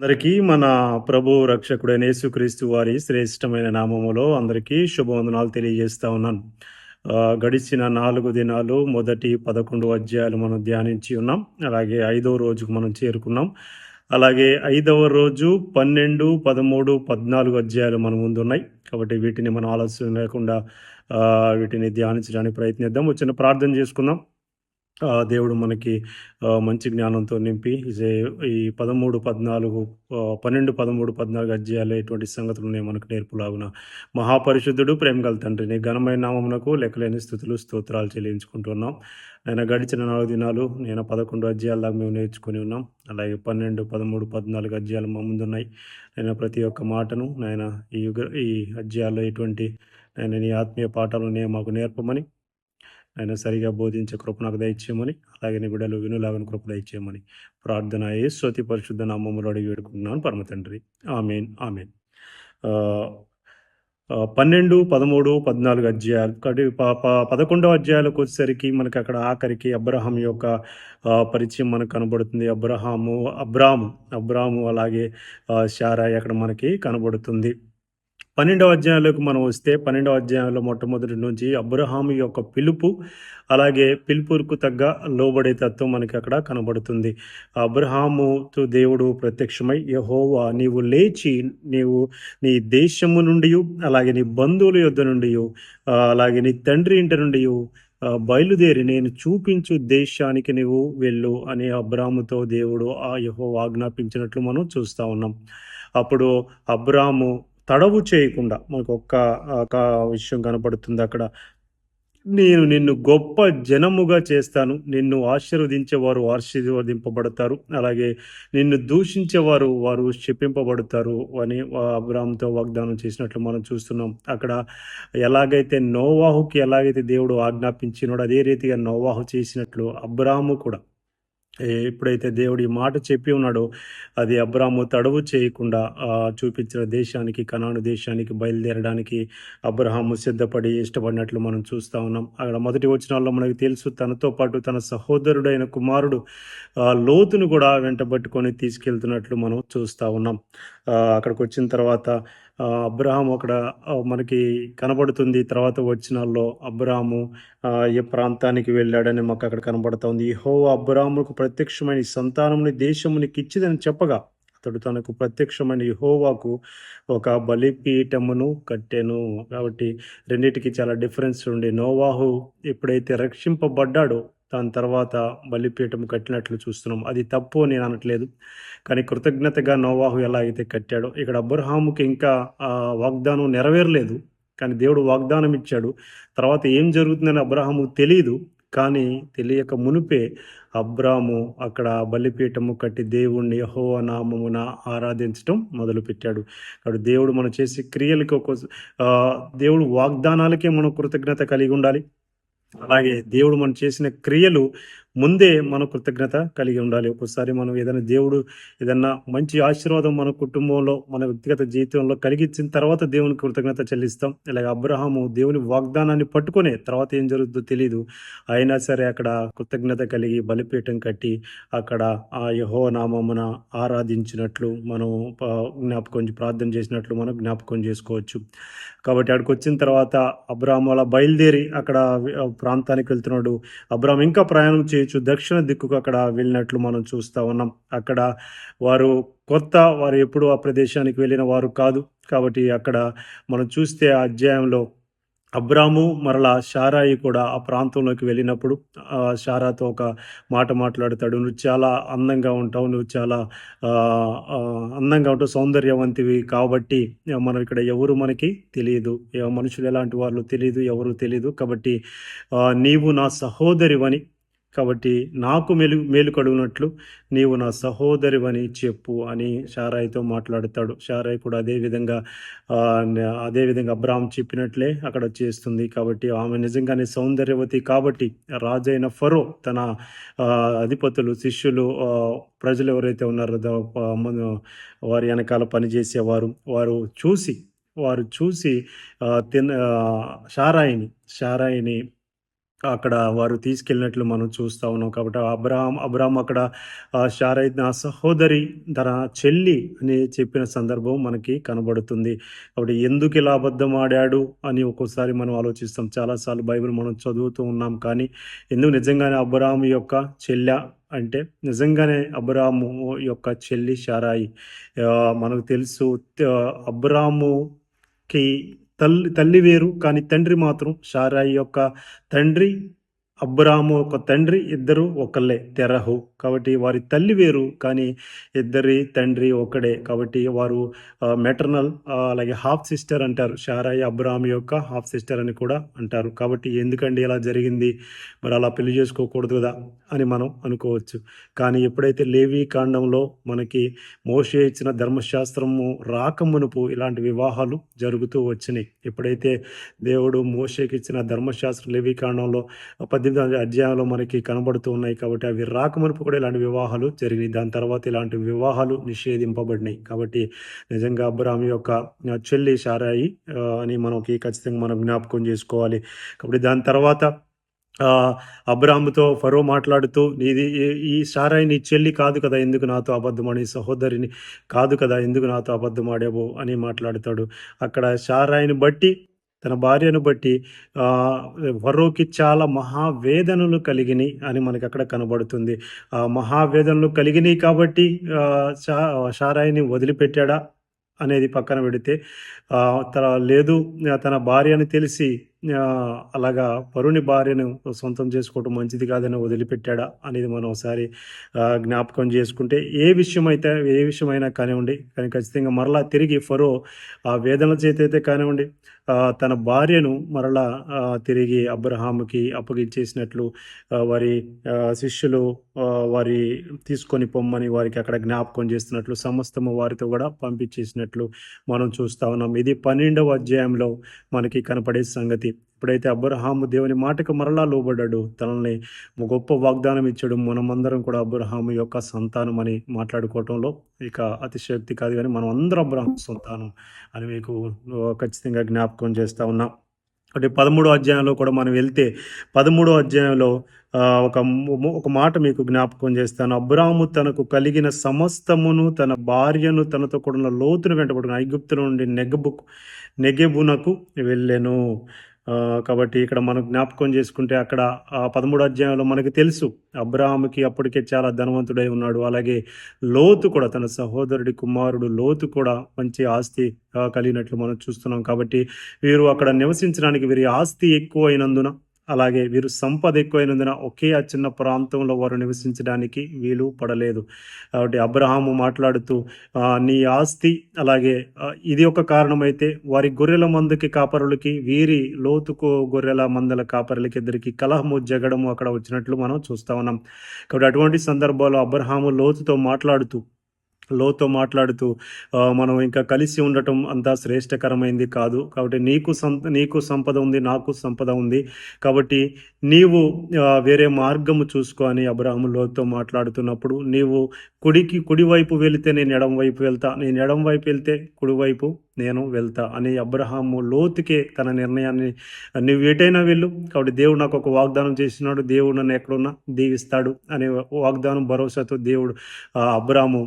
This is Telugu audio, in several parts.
అందరికీ మన ప్రభు రక్షకుడైన యేసుక్రీస్తు వారి శ్రేష్టమైన నామములో అందరికీ శుభవందనాలు తెలియజేస్తా ఉన్నాను. గడిచిన 4 దినాలు మొదటి 11 అధ్యాయాలు మనం ధ్యానించి ఉన్నాం. అలాగే 5వ రోజుకు మనం చేరుకున్నాం. అలాగే 5వ రోజు 12, 13, 14 అధ్యాయాలు మన ముందున్నాయి. కాబట్టి వీటిని మనం ఆలస్యం లేకుండా వీటిని ధ్యానించడానికి ప్రయత్నిద్దాం. చిన్న ప్రార్థన చేసుకుందాం. దేవుడు మనకి మంచి జ్ఞానంతో నింపి ఈ 13, 14 12, 13, 14 అధ్యాయాలు ఎటువంటి సంగతులున్నాయో మనకు నేర్పులాగున మహాపరిశుద్ధుడు, ప్రేమగల తండ్రి, నీ ఘనమైన నామమునకు లెక్కలేని స్థుతులు, స్తోత్రాలు చెల్లించుకుంటున్నాం. నేను గడిచిన 4 దినాలు 11 అధ్యాయాల దాకా మేము నేర్చుకొని ఉన్నాం. అలాగే 12, 13, 14 అధ్యాయాలు మా ముందున్నాయి. నేను ప్రతి ఒక్క మాటను ఈ అధ్యాయాల్లో ఎటువంటి నీ ఆత్మీయ పాఠాలు మాకు నేర్పమని, ఆయన సరిగా బోధించే కృప నాకు దయచేయమని, అలాగే నీ బిడ్డలు వినులాగని కృప దయచేయమని ప్రార్థన యేసు అతి పరిశుద్ధ నామములో అడిగి వేడుకుంటున్నాను పరమ తండ్రి. ఆమేన్, ఆమేన్. 12, 13, 14 అధ్యాయాలు 11వ అధ్యాయాలకు వచ్చేసరికి మనకి అక్కడ ఆఖరికి అబ్రహాం యొక్క పరిచయం మనకు కనబడుతుంది. అబ్రాము అలాగే శారాయి అక్కడ మనకి కనబడుతుంది. 12వ అధ్యాయంలోకి మనం వస్తే 12వ అధ్యాయంలో మొట్టమొదటి నుంచి అబ్రహాము యొక్క పిలుపు, అలాగే పిలుపుకు తగ్గ లోబడే తత్వం మనకి అక్కడ కనబడుతుంది. అబ్రహాముతో దేవుడు ప్రత్యక్షమై, యెహోవా నీవు లేచి నీ దేశము నుండి, అలాగే నీ బంధువుల యొద్ద నుండి, అలాగే నీ తండ్రి ఇంటి నుండి బయలుదేరి నేను చూపించు దేశానికి నీవు వెళ్ళు అని అబ్రాముతో దేవుడు యెహోవా ఆజ్ఞాపించినట్లు మనం చూస్తూ ఉన్నాం. అప్పుడు అబ్రాము తడవు చేయకుండా మనకు ఒక విషయం కనపడుతుంది అక్కడ. నేను నిన్ను గొప్ప జనముగా చేస్తాను, నిన్ను ఆశీర్వదించేవారు ఆశీర్వదింపబడతారు, అలాగే నిన్ను వారు శపింపబడతారు అని అబ్రాహాముతో వాగ్దానం చేసినట్లు మనం చూస్తున్నాం. అక్కడ ఎలాగైతే దేవుడు ఆజ్ఞాపించినాడో అదే రీతిగా నోవాహు చేసినట్లు అబ్రాహాము కూడా ఎప్పుడైతే దేవుడు ఈ మాట చెప్పి ఉన్నాడో అది అబ్రాము తడవు చేయకుండా చూపించిన దేశానికి, కనాను దేశానికి బయలుదేరడానికి అబ్రహాము సిద్ధపడి ఇష్టపడినట్లు మనం చూస్తూ ఉన్నాం. అక్కడ మొదటి వచనాల్లో మనకు తెలుసు, తనతో పాటు తన సహోదరుడైన కుమారుడు లోతును కూడా వెంటబట్టుకొని తీసుకెళ్తున్నట్లు మనం చూస్తూ ఉన్నాం. అక్కడికి వచ్చిన తర్వాత అబ్రహాం అక్కడ మనకి కనబడుతుంది. తర్వాత వచనాల్లో అబ్రహాము ఏ ప్రాంతానికి వెళ్ళాడని మాకు అక్కడ కనబడుతుంది. యెహోవా అబ్రహాముకు ప్రత్యక్షమైన సంతానముని దేశము నీకు ఇచ్చిదని చెప్పగా అతడు తనకు ప్రత్యక్షమైన యెహోవాకు ఒక బలిపీఠమును కట్టెను. కాబట్టి రెండింటికి చాలా డిఫరెన్స్ ఉండి, నోవాహు ఎప్పుడైతే రక్షింపబడ్డాడో దాని తర్వాత బలిపీఠం కట్టినట్లు చూస్తున్నాం. అది తప్పు నేను అనట్లేదు, కానీ కృతజ్ఞతగా నోవాహు ఎలా అయితే కట్టాడో ఇక్కడ అబ్రహాముకి ఇంకా వాగ్దానం నెరవేరలేదు, కానీ దేవుడు వాగ్దానం ఇచ్చాడు. తర్వాత ఏం జరుగుతుందని అబ్రహాముకు తెలియదు, కానీ తెలియక మునిపే అబ్రాము అక్కడ బలిపీఠము కట్టి దేవుణ్ణి యెహోవా నామమున ఆరాధించడం మొదలుపెట్టాడు. కాబట్టి దేవుడు మనం చేసే క్రియలకి దేవుడు వాగ్దానాలకే మనం కృతజ్ఞత కలిగి ఉండాలి. అలాగే దేవుడు మనం చేసిన క్రియలు ముందే మన కృతజ్ఞత కలిగి ఉండాలి. ఒక్కోసారి మనం ఏదన్నా మంచి ఆశీర్వాదం మన కుటుంబంలో, మన వ్యక్తిగత జీవితంలో కలిగించిన తర్వాత దేవునికి కృతజ్ఞత చెల్లిస్తాం. ఇలాగ అబ్రహాము దేవుని వాగ్దానాన్ని పట్టుకునే తర్వాత ఏం జరుగుతుందో తెలీదు, అయినా సరే అక్కడ కృతజ్ఞత కలిగి బలిపీఠం కట్టి అక్కడ ఆ యెహోవా నామమున ఆరాధించినట్లు మనం ప్రార్థన చేసినట్లు మనం జ్ఞాపకం చేసుకోవచ్చు. కాబట్టి అక్కడికి వచ్చిన తర్వాత అబ్రహాము అలా బయలుదేరి అక్కడ ప్రాంతానికి వెళ్తున్నాడు. అబ్రహాం ఇంకా ప్రయాణం చేయొచ్చు, దక్షిణ దిక్కుకు అక్కడ వెళ్ళినట్లు మనం చూస్తూ ఉన్నాం. అక్కడ వారు ఎప్పుడు ఆ ప్రదేశానికి వెళ్ళిన వారు కాదు. కాబట్టి అక్కడ మనం చూస్తే ఆ అధ్యాయంలో అబ్రాము మరలా శారాయి కూడా ఆ ప్రాంతంలోకి వెళ్ళినప్పుడు శారాతో ఒక మాట మాట్లాడతాడు. నువ్వు చాలా అందంగా ఉంటావు, నువ్వు చాలా అందంగా ఉంటావు, సౌందర్యవంతివి, కాబట్టి మనం ఇక్కడ ఎవరు మనకి తెలియదు, మనుషులు ఎలాంటి వాళ్ళు తెలియదు, ఎవరు తెలియదు, కాబట్టి నీవు నా సహోదరివని, కాబట్టి నాకు మేలు కడుగునట్లు నీవు నా సహోదరివని చెప్పు అని శారాయితో మాట్లాడతాడు. శారాయి కూడా అదేవిధంగా అబ్రాహాం చెప్పినట్లే అక్కడ చేస్తుంది. కాబట్టి ఆమె నిజంగానే సౌందర్యవతి. కాబట్టి రాజైన ఫరో తన అధిపతులు, శిష్యులు, ప్రజలు ఎవరైతే ఉన్నారో వారి వెనకాల పనిచేసేవారు వారు చూసి శారాయిని అక్కడ వారు తీసుకెళ్ళినట్లు మనం చూస్తా ఉన్నాం. కాబట్టి అబ్రాహాం అక్కడ షారయి నా సహోదరి తన చెల్లి అని చెప్పిన సందర్భం మనకి కనబడుతుంది. కాబట్టి ఎందుకిలా అబద్ధం ఆడాడు అని ఒక్కోసారి మనం ఆలోచిస్తాం. చాలా సార్లు బైబిల్ మనం చదువుతూ ఉన్నాం. కానీ ఎందుకు నిజంగానే అబ్రాహాము యొక్క చెల్లా అంటే నిజంగానే అబ్రాహాము యొక్క చెల్లి షారాయి. మనకు తెలుసు అబ్రాహాముకి తల్లి వేరు, కానీ తండ్రి మాత్రం షారాయి యొక్క తండ్రి, అబ్రాము ఒక తండ్రి, ఇద్దరు ఒకళ్ళే, తెరహు. కాబట్టి వారి తల్లి వేరు, కానీ ఇద్దరి తండ్రి ఒకడే. కాబట్టి వారు మెటర్నల్, అలాగే హాఫ్ సిస్టర్ అంటారు. షారాయి అబ్రాహాం యొక్క హాఫ్ సిస్టర్ అని కూడా అంటారు. కాబట్టి ఎందుకండి ఇలా జరిగింది, మరి అలా పెళ్లి చేసుకోకూడదు కదా అని మనం అనుకోవచ్చు. కానీ ఎప్పుడైతే లేవీ కాండంలో మనకి మోషే ఇచ్చిన ధర్మశాస్త్రము రాకమునుపు ఇలాంటి వివాహాలు జరుగుతూ వచ్చినాయి. ఎప్పుడైతే దేవుడు మోషేకి ఇచ్చిన ధర్మశాస్త్రం లేవీ కాండంలో 18వ అధ్యాయంలో మనకి కనబడుతూ ఉన్నాయి. కాబట్టి అవి రాకమునుపు కూడా ఇలాంటి వివాహాలు జరిగినాయి. దాని తర్వాత ఇలాంటి వివాహాలు నిషేధింపబడినాయి. కాబట్టి నిజంగా అబ్రాహాం యొక్క చెల్లి షారాయి అని మనకి ఖచ్చితంగా మనం జ్ఞాపకం చేసుకోవాలి. కాబట్టి దాని తర్వాత అబ్రాహాముతో ఫరో మాట్లాడుతూ, నీది ఈ షారాయి నీ చెల్లి కాదు కదా, ఎందుకు నాతో అబద్ధమని, సహోదరిని కాదు కదా, ఎందుకు నాతో అబద్ధమాడావు అని మాట్లాడతాడు. అక్కడ షారాయిని బట్టి, తన భార్యను బట్టి ఫరోకి చాలా మహావేదనలు కలిగినాయి అని మనకి అక్కడ కనబడుతుంది. ఆ మహావేదనలు కలిగినాయి కాబట్టి షారాయిని వదిలిపెట్టాడా అనేది పక్కన పెడితే, లేదు తన భార్య అని తెలిసి అలాగా పరుని భార్యను సొంతం చేసుకోవటం మంచిది కాదని వదిలిపెట్టాడా అనేది మనం ఒకసారి జ్ఞాపకం చేసుకుంటే, ఏ విషయమైనా కానివ్వండి, కానీ ఖచ్చితంగా మరలా తిరిగి ఫరో ఆ వేదన చేతైతే కానివ్వండి, తన భార్యను మరలా తిరిగి అబ్రహాముకి అప్పగించేసినట్లు వారి శిష్యులు వారి తీసుకొని పొమ్మని వారికి అక్కడ జ్ఞాపకం చేస్తున్నట్లు, సమస్తము వారితో కూడా పంపించేసినట్లు మనం చూస్తా ఉన్నాం. ఇది 12వ అధ్యాయంలో మనకి కనపడే సంగతి. ఎప్పుడైతే అబ్రహాము దేవుని మాటకు మరలా లోబడ్డాడు, తనని గొప్ప వాగ్దానం ఇచ్చాడు. మనమందరం కూడా అబ్రహాము యొక్క సంతానం అని మాట్లాడుకోవటంలో ఇక అతిశయోక్తి కాదు, కానీ మనం అందరం అబ్రహాం సంతానం అని మీకు ఖచ్చితంగా జ్ఞాపకం చేస్తా ఉన్నాం. అంటే 13వ అధ్యాయంలో కూడా మనం వెళ్తే, 13వ అధ్యాయంలో ఒక మాట మీకు జ్ఞాపకం చేస్తాను. అబ్రాము తనకు కలిగిన సమస్తమును, తన భార్యను, తనతో కూడిన లోతును వెంటబడుకుని ఐగుప్తు నుండి నెగెబునకు వెళ్ళెను. కాబట్టి ఇక్కడ మనం జ్ఞాపకం చేసుకుంటే, అక్కడ 13వ అధ్యాయంలో మనకు తెలుసు అబ్రాహాముకి అప్పటికే చాలా ధనవంతుడై ఉన్నాడు. అలాగే లోతు కూడా, తన సహోదరుడి కుమారుడు లోతు కూడా మంచి ఆస్తి కలిగినట్లు మనం చూస్తున్నాం. కాబట్టి వీరు అక్కడ నివసించడానికి వీరి ఆస్తి ఎక్కువైనందున, అలాగే వీరు సంపద ఎక్కువైనందున ఒకే ఆ చిన్న ప్రాంతంలో వారు నివసించడానికి వీలు పడలేదు. కాబట్టి అబ్రహాము మాట్లాడుతూ, నీ ఆస్తి అలాగే ఇది ఒక కారణమైతే, వారి గొర్రెల మందకి కాపరులకి, వీరి లోతుకు గొర్రెల మందల కాపరులకి ఇద్దరికి కలహము జగడము అక్కడ వచ్చినట్లు మనం చూస్తా ఉన్నాం. కాబట్టి అటువంటి సందర్భాల్లో అబ్రహాము లోతో మాట్లాడుతూ మనం ఇంకా కలిసి ఉండటం అంతా శ్రేష్టకరమైంది కాదు. కాబట్టి నీకు సంపద ఉంది, నాకు సంపద ఉంది, కాబట్టి నీవు వేరే మార్గము చూసుకో అని అబ్రాహాము లోతుతో మాట్లాడుతున్నప్పుడు, నీవు కుడివైపు వెళితే నేను ఎడం వైపు వెళ్తా, నేను ఎడం వైపు వెళ్తే కుడివైపు నేను వెళ్తా అని అబ్రహాము లోతుకే తన నిర్ణయాన్ని, నువ్వు ఎటైనా వెళ్ళు, కాబట్టి దేవుడు నాకు ఒక వాగ్దానం చేసినాడు, దేవుడు నన్ను ఎక్కడున్నా దీవిస్తాడు అనే వాగ్దానం భరోసాతో దేవుడు అబ్రాహాము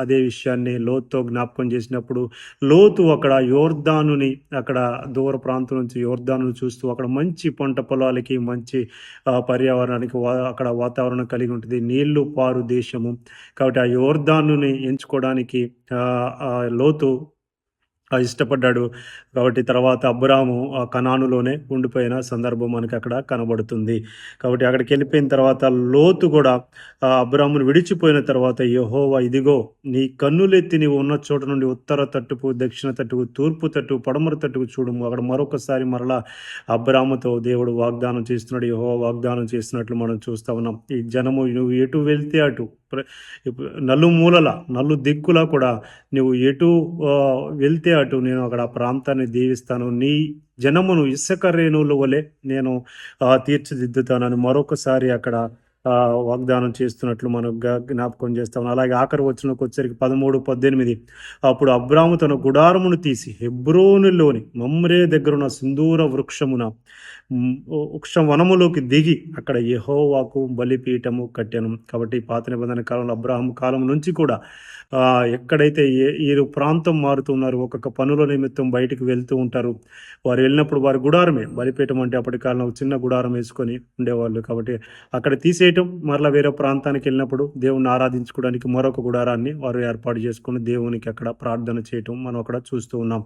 అదే విషయాన్ని లోతుతో జ్ఞాపకం చేసినప్పుడు, లోతు అక్కడ యోర్దానుని, అక్కడ దూర ప్రాంతం నుంచి యోర్దాను చూస్తూ అక్కడ మంచి పంట పొలాలకి, మంచి పర్యావరణానికి అక్కడ వాతావరణం కలిగి ఉంటుంది, నీళ్లు పారు దేశము. కాబట్టి ఆ యోర్దానుని ఎంచుకోవడానికి లోతు ఇష్టపడ్డాడు. కాబట్టి తర్వాత అబ్రాము కనానులోనే ఉండిపోయిన సందర్భం మనకి అక్కడ కనబడుతుంది. కాబట్టి అక్కడికి వెళ్ళిపోయిన తర్వాత లోతు కూడా అబ్రామును విడిచిపోయిన తర్వాత, యెహోవా ఇదిగో నీ కన్నులెత్తి నీవు ఉన్న చోట నుండి ఉత్తర తట్టుకు, దక్షిణ తట్టుకు, తూర్పు తట్టుకు, పడమర తట్టుకు చూడుము. అక్కడ మరొకసారి మరలా అబ్రాముతో దేవుడు వాగ్దానం చేస్తున్నాడు, యెహోవా వాగ్దానం చేస్తున్నట్లు మనం చూస్తా ఉన్నాం. ఈ జనము నువ్వు ఎటు వెళ్తే అటు, నలు దిక్కులా కూడా నువ్వు ఎటు వెళ్తే అటు నేను అక్కడ ప్రాంతాన్ని దీవిస్తాను, నీ జనమును ఇసుక రేణువుల వలె నేను తీర్చిదిద్దుతానని మరొకసారి అక్కడ వాగ్దానం చేస్తున్నట్లు మనం జ్ఞాపకం చేస్తాం. అలాగే ఆఖరి వచనంకి వచ్చేసరికి 13, 18 అప్పుడు అబ్రాము తన గుడారమును తీసి హెబ్రోనులోని మమ్రే దగ్గరున్న సింధూర వృక్షమున వృక్ష వనములోకి దిగి అక్కడ యెహోవాకు బలిపీఠము కట్టెను. కాబట్టి పాత నిబంధన కాలంలో అబ్రాహాము కాలం నుంచి కూడా ఎక్కడైతే ఈ ప్రాంతం మారుతున్నారు, ఒక్కొక్క పనుల నిమిత్తం బయటికి వెళ్తూ ఉంటారు. వారు వెళ్ళినప్పుడు వారి గుడారమే బలిపీఠం అంటే అప్పటి కాలంలో ఒక చిన్న గుడారం వేసుకొని ఉండేవాళ్ళు. కాబట్టి అక్కడ తీసేయటం, మరలా వేరే ప్రాంతానికి వెళ్ళినప్పుడు దేవుణ్ణి ఆరాధించుకోవడానికి మరొక గుడారాన్ని వారు ఏర్పాటు చేసుకొని దేవునికి అక్కడ ప్రార్థన చేయటం మనం అక్కడ చూస్తూ ఉన్నాం.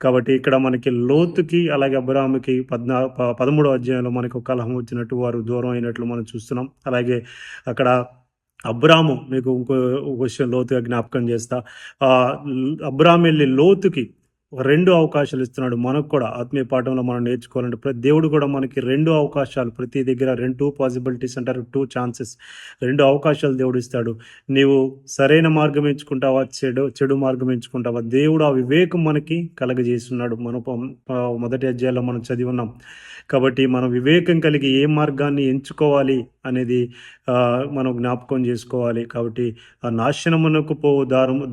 కాబట్టి ఇక్కడ మనకి లోతుకి అలాగే అబ్రాహాముకి 13వ అధ్యాయంలో మనకు కలహం వచ్చినట్టు, వారు దూరం అయినట్లు మనం చూస్తున్నాం. అలాగే అక్కడ అబ్రాము, మీకు ఇంకో విషయం లోతుగా జ్ఞాపకం చేస్తా. అబ్రాము వెళ్ళి లోతుకి 2 అవకాశాలు ఇస్తున్నాడు. మనకు కూడా ఆత్మీయ పాఠంలో మనం నేర్చుకోవాలంటే దేవుడు కూడా మనకి 2 అవకాశాలు, ప్రతి దగ్గర 2 పాసిబిలిటీస్ అంటారు, 2 ఛాన్సెస్, 2 అవకాశాలు దేవుడు ఇస్తాడు. నీవు సరైన మార్గం ఎంచుకుంటావా, చెడు మార్గం ఎంచుకుంటావా? దేవుడు ఆ వివేకం మనకి కలగజేస్తున్నాడు. మనం మొదటి అధ్యాయంలో మనం చదివి ఉన్నాం. కాబట్టి మనం వివేకం కలిగి ఏ మార్గాన్ని ఎంచుకోవాలి అనేది మనం జ్ఞాపకం చేసుకోవాలి. కాబట్టి ఆ నాశనమునకు పోవు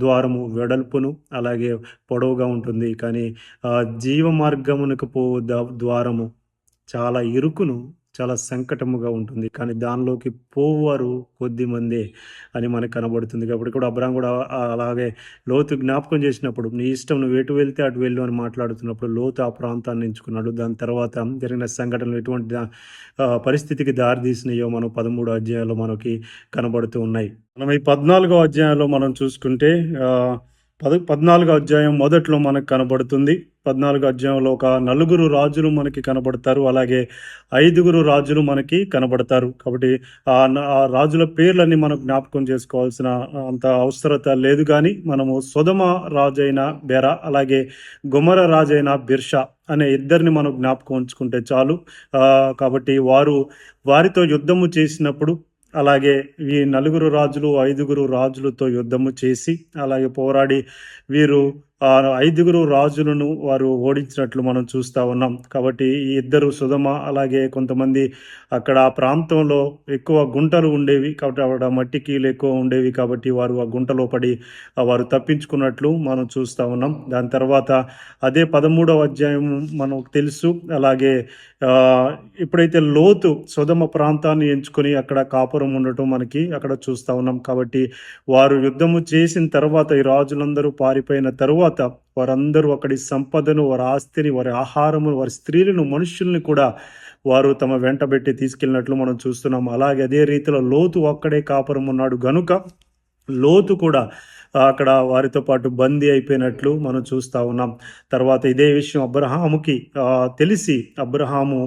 ద్వారము వెడల్పును అలాగే పొడవుగా ఉంటుంది, కానీ జీవ మార్గమునకు పోవు ద్వారము చాలా ఇరుకును, చాలా సంకటముగా ఉంటుంది, కానీ దానిలోకి పోవారు కొద్ది మందే అని మనకు కనబడుతుంది. కాబట్టి కూడా అబ్రాహాం కూడా అలాగే లోతు జ్ఞాపకం చేసినప్పుడు, నీ ఇష్టం, నువ్వు ఎటు వెళ్తే అటు వెళ్ళు అని మాట్లాడుతున్నప్పుడు లోతు ఆ ప్రాంతాన్ని ఎంచుకున్నాడు. దాని తర్వాత జరిగిన సంఘటనలు ఎటువంటి పరిస్థితికి దారితీసినాయో మనం 13వ అధ్యాయంలో మనకి కనబడుతూ ఉన్నాయి. మనం ఈ 14వ అధ్యాయంలో మనం చూసుకుంటే 14వ అధ్యాయం మొదట్లో మనకు కనబడుతుంది. 14వ అధ్యాయంలో ఒక 4 రాజులు మనకి కనబడతారు, అలాగే 5 రాజులు మనకి కనబడతారు. కాబట్టి ఆ రాజుల పేర్లన్నీ మనం జ్ఞాపకం చేసుకోవాల్సిన అంత అవసరత లేదు. కానీ మనము సొదమ రాజైన బెర అలాగే గొమర రాజైన బిర్షా అనే ఇద్దరిని మనం జ్ఞాపకం ఉంచుకుంటే చాలు. కాబట్టి వారితో యుద్ధము చేసినప్పుడు, అలాగే ఈ 4 రాజులు 5 రాజులతో యుద్ధము చేసి అలాగే పోరాడి వీరు 5 రాజులను వారు ఓడించినట్లు మనం చూస్తూ ఉన్నాం. కాబట్టి ఈ ఇద్దరు సుధమ, అలాగే కొంతమంది అక్కడ ఆ ప్రాంతంలో ఎక్కువ గుంటలు ఉండేవి, కాబట్టి అక్కడ మట్టి కీలు ఎక్కువ ఉండేవి, కాబట్టి వారు ఆ గుంటలో పడి వారు తప్పించుకున్నట్లు మనం చూస్తూ ఉన్నాం. దాని తర్వాత అదే 13వ అధ్యాయం మనకు తెలుసు. అలాగే ఎప్పుడైతే లోతు సుధమ ప్రాంతాన్ని ఎంచుకొని అక్కడ కాపురం ఉండటం మనకి అక్కడ చూస్తూ ఉన్నాం. కాబట్టి వారు యుద్ధము చేసిన తర్వాత, ఈ రాజులందరూ పారిపోయిన తరువాత వారందరూ అక్కడి సంపదను, వారి ఆస్తిని, వారి ఆహారము, వారి స్త్రీలను, మనుషుల్ని కూడా వారు తమ వెంటబెట్టి తీసుకెళ్ళినట్లు మనం చూస్తున్నాం. అలాగే అదే రీతిలో లోతు అక్కడే కాపురం ఉన్నాడు గనుక లోతు కూడా అక్కడ వారితో పాటు బందీ అయిపోయినట్లు మనం చూస్తూ ఉన్నాం. తర్వాత ఇదే విషయం అబ్రహాముకి తెలిసి అబ్రహాము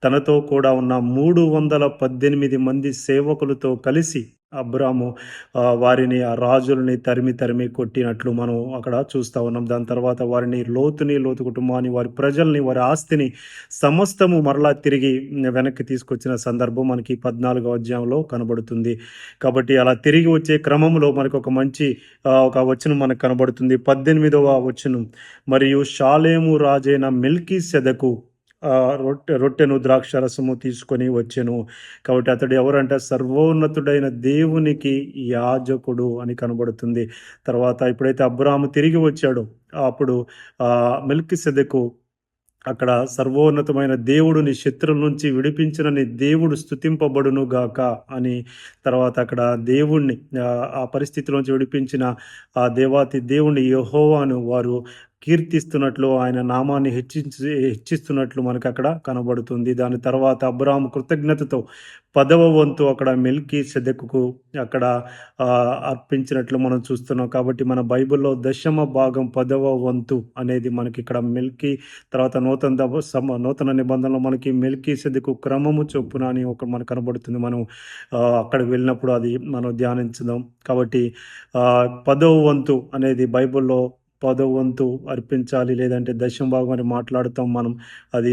తనతో కూడా ఉన్న 318 మంది సేవకులతో కలిసి అబ్రాము వారిని, ఆ రాజులని తరిమి కొట్టినట్లు మనం అక్కడ చూస్తూ ఉన్నాం. దాని తర్వాత వారిని, లోతు కుటుంబాన్ని, వారి ప్రజల్ని, వారి ఆస్తిని సమస్తము మరలా తిరిగి వెనక్కి తీసుకొచ్చిన సందర్భం మనకి 14వ అధ్యాయంలో కనబడుతుంది. కాబట్టి అలా తిరిగి వచ్చే క్రమంలో మనకు ఒక మంచి ఒక వచనం మనకు కనబడుతుంది. 18వ వచనం, మరియు షాలేము రాజైన మెల్కీసెదకు రొట్టెను ద్రాక్షరసము తీసుకొని వచ్చెను. కాబట్టి అతడు ఎవరంటే సర్వోన్నతుడైన దేవునికి యాజకుడు అని కనబడుతుంది. తర్వాత ఎప్పుడైతే అబ్రాహాము తిరిగి వచ్చాడో అప్పుడు మెల్కీసెదెకు అక్కడ సర్వోన్నతమైన దేవుడు నీ శత్రుల నుంచి విడిపించిన నీ దేవుడు స్తుతింపబడును గాక అని, తర్వాత అక్కడ దేవుణ్ణి ఆ పరిస్థితిలోంచి విడిపించిన ఆ దేవాతి దేవుణ్ణి యెహోవాను వారు కీర్తిస్తున్నట్లు, ఆయన నామాన్ని హెచ్చిస్తున్నట్లు మనకు అక్కడ కనబడుతుంది. దాని తర్వాత అబ్రాహాము కృతజ్ఞతతో 10వ వంతు అక్కడ మెల్కీసెదెకుకు అక్కడ అర్పించినట్లు మనం చూస్తున్నాం. కాబట్టి మన బైబిల్లో 10వ భాగం 10వ వంతు అనేది మనకి ఇక్కడ తర్వాత నూతన నిబంధనలో మనకి మెల్కీసెదెకు క్రమము చొప్పున అని మనకు కనబడుతుంది. మనం అక్కడికి వెళ్ళినప్పుడు అది మనం ధ్యానించుదాం. కాబట్టి 10వ వంతు అనేది బైబిల్లో 10వ వంతు అర్పించాలి, లేదంటే దశమ భాగం అని మాట్లాడుతాం మనం. అది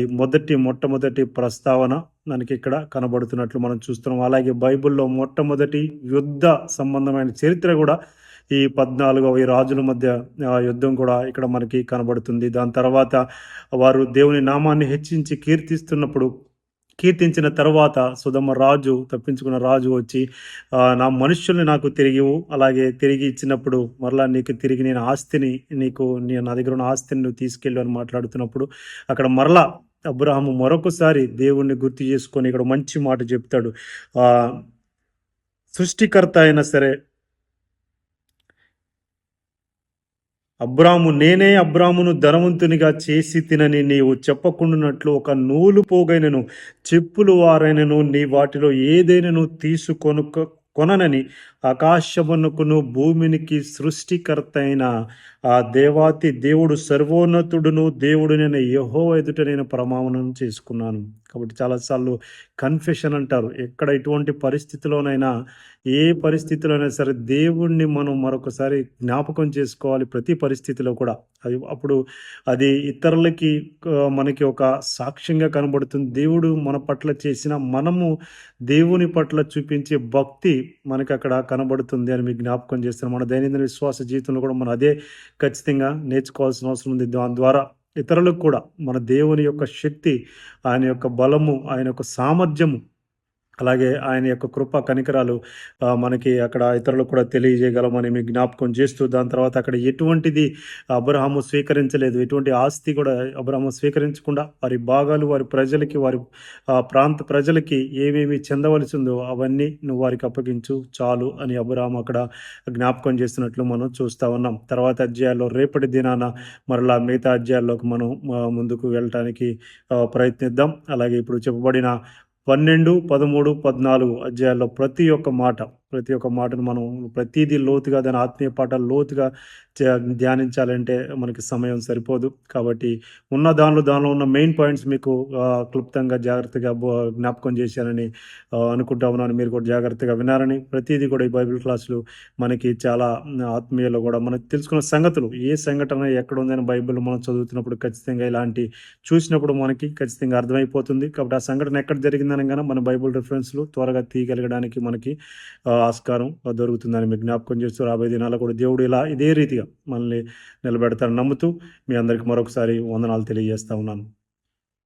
మొట్టమొదటి ప్రస్తావన మనకి ఇక్కడ కనబడుతున్నట్లు మనం చూస్తున్నాం. అలాగే బైబిల్లో మొట్టమొదటి యుద్ధ సంబంధమైన చరిత్ర కూడా ఈ 14వ రాజుల మధ్య యుద్ధం కూడా ఇక్కడ మనకి కనబడుతుంది. దాని తర్వాత వారు దేవుని నామాన్ని హెచ్చించి కీర్తిస్తున్నప్పుడు కీర్తించిన తర్వాత సుధమ రాజు తప్పించుకున్న రాజు వచ్చి నా మనుష్యుల్ని నాకు తిరిగివు, అలాగే తిరిగి ఇచ్చినప్పుడు మరలా నీకు తిరిగి నేను ఆస్తిని నా దగ్గర ఉన్న ఆస్తిని నువ్వు తీసుకెళ్ళు అని మాట్లాడుతున్నప్పుడు అక్కడ మరలా అబ్రాహాము మరొకసారి దేవుణ్ణి గుర్తు చేసుకొని ఇక్కడ మంచి మాట చెప్తాడు. సృష్టికర్త అయినా సరే నేనే అబ్రామును ధనవంతునిగా చేసి తినని నీవు చెప్పకుండానట్లు ఒక నూలు పోగైనను చెప్పులు వారైనను నీ వాటిలో ఏదైనాను కొననని ఆకాశమునకును భూమినికి సృష్టికర్త అయిన ఆ దేవాతి దేవుడు సర్వోన్నతుడును దేవుడునైన యెహోవా ఎదుట నేను ప్రమాణం చేసుకున్నాను. కాబట్టి చాలాసార్లు కన్ఫెషన్ అంటారు. ఎక్కడ ఎటువంటి పరిస్థితిలోనైనా, ఏ పరిస్థితిలోనైనా సరే దేవుణ్ణి మనం మరొకసారి జ్ఞాపకం చేసుకోవాలి ప్రతి పరిస్థితిలో కూడా. అప్పుడు అది ఇతరులకి మనకి ఒక సాక్ష్యంగా కనబడుతుంది. దేవుడు మన పట్ల చేసిన, మనము దేవుని పట్ల చూపించే భక్తి మనకి అక్కడ కనబడుతుంది అని మీకు జ్ఞాపకం చేస్తున్నాను. మన దైనందిన విశ్వాస జీవితంలో కూడా మనం అదే ఖచ్చితంగా నేర్చుకోవాల్సిన అవసరం ఉంది. దాని ద్వారా ఇతరులకు కూడా మన దేవుని యొక్క శక్తి, ఆయన యొక్క బలము, ఆయన యొక్క సామర్థ్యము, అలాగే ఆయన యొక్క కృప కనికరాలు మనకి అక్కడ ఇతరులకు కూడా తెలియజేయగలమని మీకు జ్ఞాపకం చేస్తూ, దాని తర్వాత అక్కడ ఎటువంటిది అబ్రహాము స్వీకరించలేదు, ఎటువంటి ఆస్తి కూడా అబ్రహాము స్వీకరించకుండా వారి భాగాలు వారి ప్రజలకి, వారి ప్రాంత ప్రజలకి ఏమేమి చెందవలసి ఉందో అవన్నీ నువ్వు వారికి అప్పగించు చాలు అని అబ్రహాము అక్కడ జ్ఞాపకం చేస్తున్నట్లు మనం చూస్తూ ఉన్నాం. తర్వాత అధ్యాయాల్లో రేపటి దినాన మరలా మిగతా అధ్యాయాల్లోకి మనం ముందుకు వెళ్ళటానికి ప్రయత్నిద్దాం. అలాగే ఇప్పుడు చెప్పబడిన 12, 13, 14 అధ్యాయాల్లో ప్రతి ఒక్క మాటను మనం ప్రతీదీ లోతుగా, దాని ఆత్మీయ పాఠాలు లోతుగా ధ్యానించాలంటే మనకి సమయం సరిపోదు. కాబట్టి దానిలో ఉన్న మెయిన్ పాయింట్స్ మీకు క్లుప్తంగా జాగ్రత్తగా జ్ఞాపకం చేశానని అనుకుంటా ఉన్నాను. మీరు కూడా జాగ్రత్తగా వినారని, ప్రతిదీ కూడా ఈ బైబిల్ క్లాసులు మనకి చాలా ఆత్మీయలో కూడా మనకు తెలుసుకున్న సంగతులు, ఏ సంఘటన ఎక్కడ ఉందని బైబిల్ మనం చదువుతున్నప్పుడు ఖచ్చితంగా ఇలాంటి చూసినప్పుడు మనకి ఖచ్చితంగా అర్థమైపోతుంది. కాబట్టి ఆ సంఘటన ఎక్కడ జరిగిందనగానే మన బైబిల్ రిఫరెన్స్లు త్వరగా తీయగలగడానికి మనకి ఆస్కారం దొరుకుతుందని మీకు జ్ఞాపకం చేస్తూ, రాబోయే దినాల్లో కూడా దేవుడు ఇదే రీతిగా మనల్ని నిలబెడతారని నమ్ముతూ మీ అందరికీ మరొకసారి వందనాలు తెలియజేస్తా ఉన్నాను.